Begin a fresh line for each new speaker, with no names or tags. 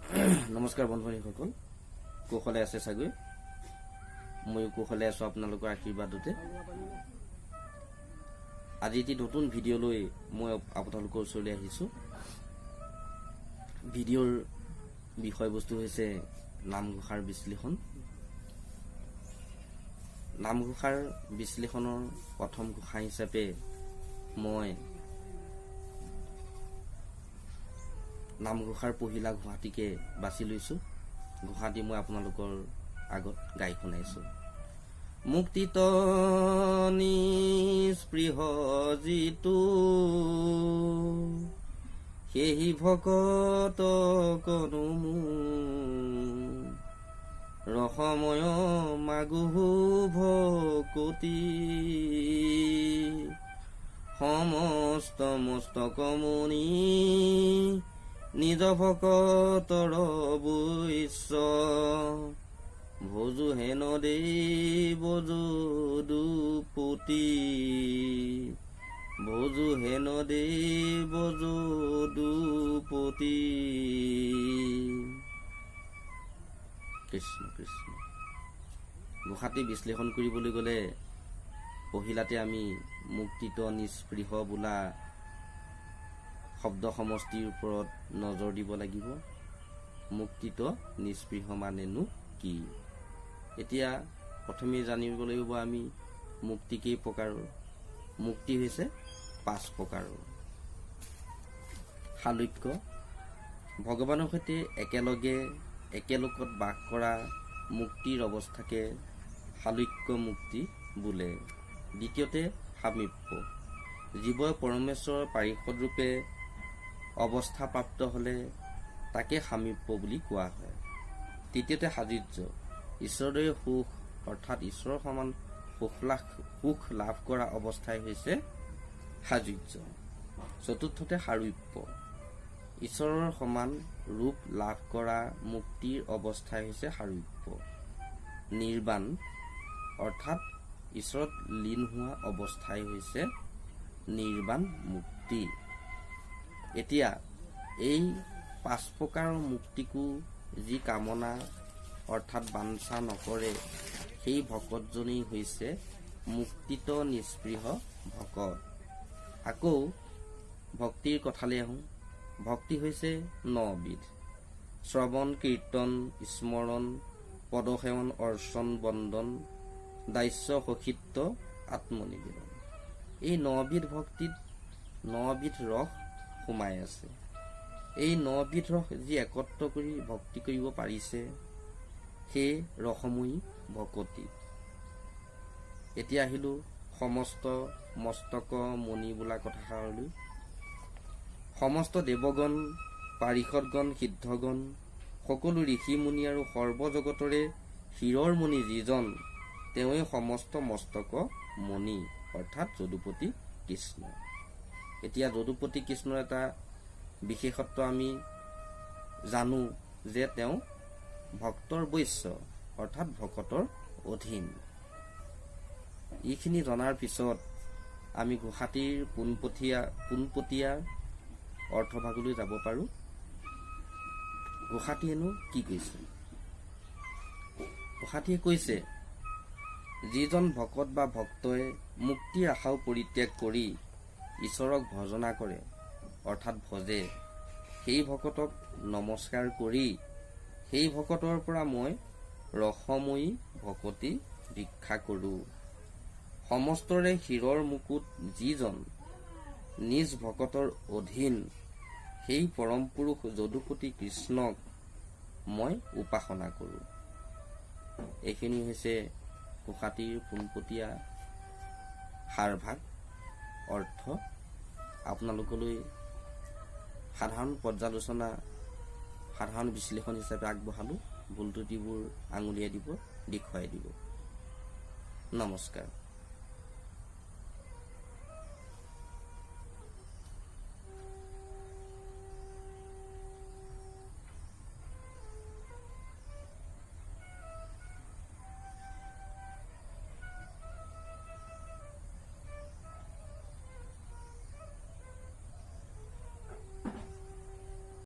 নমস্কাৰ বন্ধুসকল, কুশলে আছে চাগৈ। ময়ো কুশলে আছো আপোনালোকৰ আশীৰ্বাদতে। আজি এটি নতুন ভিডিঅ' লৈ মই আপোনালোকৰ ওচৰলৈ আহিছোঁ। ভিডিঅ'ৰ বিষয়বস্তু হৈছে নামঘোষাৰ বিশ্লেষণ। নামঘোষাৰ বিশ্লেষণৰ প্ৰথম ঘোষা হিচাপে মই নামঘোষাৰ পহিলা ঘোষাটিকে বাছি লৈছোঁ। ঘোষাটি মই আপোনালোকৰ আগত গাই শুনাইছোঁ। মুক্তিত নিস্পৃহ যিটো সেহি ভকত কনুমু ৰসময় মাগুহু ভকতি সমস্ত মস্তকমণি নিজ ভকতৰ বৈশ্য ভোজু হেন দেৱ যদুপতি ভোজু হেন দেৱ যদুপতি। কৃষ্ণ কৃষ্ণ। ঘোষাটি বিশ্লেষণ কৰিবলৈ গ'লে পহিলাতে আমি মুক্তিত নিস্পৃহ বোলা শব্দ সমষ্টিৰ ওপৰত নজৰ দিব লাগিব। মুক্তিত নিস্পৃহ মানেনো কি? এতিয়া প্ৰথমে জানিব লাগিব আমি মুক্তি কেই প্ৰকাৰৰ। মুক্তি হৈছে 5 প্ৰকাৰৰ। সালোক্য, ভগৱানৰ সৈতে একেলগত বাস কৰা মুক্তিৰ অৱস্থাকে সালোক্য মুক্তি বোলে। দ্বিতীয়তে সামীপ্য, জীৱই পৰমেশ্বৰৰ পাৰিষদ ৰূপে অৱস্থাপ্ৰাপ্ত হ'লে তাকে সামীপ্য বুলি কোৱা হয়। তৃতীয়তে সাযুজ্য, ঈশ্বৰৰ সুখ অৰ্থাৎ ঈশ্বৰৰ সমান সুখ লাভ কৰা অৱস্থাই হৈছে সাযুজ্য। চতুৰ্থতে সাৰূপ্য, ঈশ্বৰৰ সমান ৰূপ লাভ কৰা মুক্তিৰ অৱস্থাই হৈছে সাৰূপ্য। নিৰ্বাণ অৰ্থাৎ ঈশ্বৰত লীন হোৱা অৱস্থাই হৈছে নিৰ্বাণ মুক্তি। এতিয়া এই 5 প্ৰকাৰৰ মুক্তিকো যি কামনা অৰ্থাৎ বাঞ্ছা নকৰে সেই ভকতজনেই হৈছে মুক্তিত নিস্পৃহ ভকত। আকৌ ভক্তিৰ কথালৈ আহোঁ। ভক্তি হৈছে 9 বিধ। শ্ৰৱণ, কীৰ্তন, স্মৰণ, পদসেৱন, অৰ্চন, বন্দন, দাস্য, সখিত্ব, আত্মনিবেদন। এই 9 বিধ ভক্তিত 9 বিধ ৰস সোমাই আছে। এই 9 বিধ ৰস যি একত্ৰ কৰি ভক্তি কৰিব পাৰিছে সেই ৰসময়ী ভকতি। এতিয়া আহিলোঁ সমস্ত মস্তক মণি বোলা কথাষাৰলৈ। সমস্ত দেৱগণ, পাৰিষদগণ, সিদ্ধগণ, সকলো ঋষি মুনি আৰু সৰ্বজগতৰে শিৰৰ মণি যিজন তেওঁৱেই সমস্ত মস্তক মণি অৰ্থাৎ যদুপতি কৃষ্ণ। এতিয়া যদুপতি কৃষ্ণৰ এটা বিশেষত্ব আমি জানো যে তেওঁ ভক্তৰ বৈশ্য অৰ্থাৎ ভকতৰ অধীন। এইখিনি জনাৰ পিছত আমি ঘোষাটিৰ পোনপটীয়া অৰ্থভাগলৈ যাব পাৰোঁ। ঘোষাটিয়েনো কি কৈছে? ঘোষাটিয়ে কৈছে, যিজন ভকত বা ভক্তই মুক্তিৰ আশাও পৰিত্যাগ কৰি ঈশ্বৰক ভজনা কৰে অৰ্থাৎ ভজে, সেই ভকতক নমস্কাৰ কৰি সেই ভকতৰ পৰা মই ৰসময়ী ভকতি ভিক্ষা কৰোঁ। সমস্তৰে শিৰৰ মুকুট যিজন নিজ ভকতৰ অধীন সেই পৰম পুৰুষ যদুপতি কৃষ্ণক মই উপাসনা কৰোঁ। এইখিনি হৈছে ঘোষাটিৰ পোনপটীয়া সাৰভাগ অৰ্থ। আপোনালোকলৈ সাধাৰণ পৰ্যালোচনা সাধাৰণ বিশ্লেষণ হিচাপে আগবঢ়ালোঁ। ভুল ত্ৰুটিবোৰ আঙুলিয়াই দিব, দেখুৱাই দিব। নমস্কাৰ।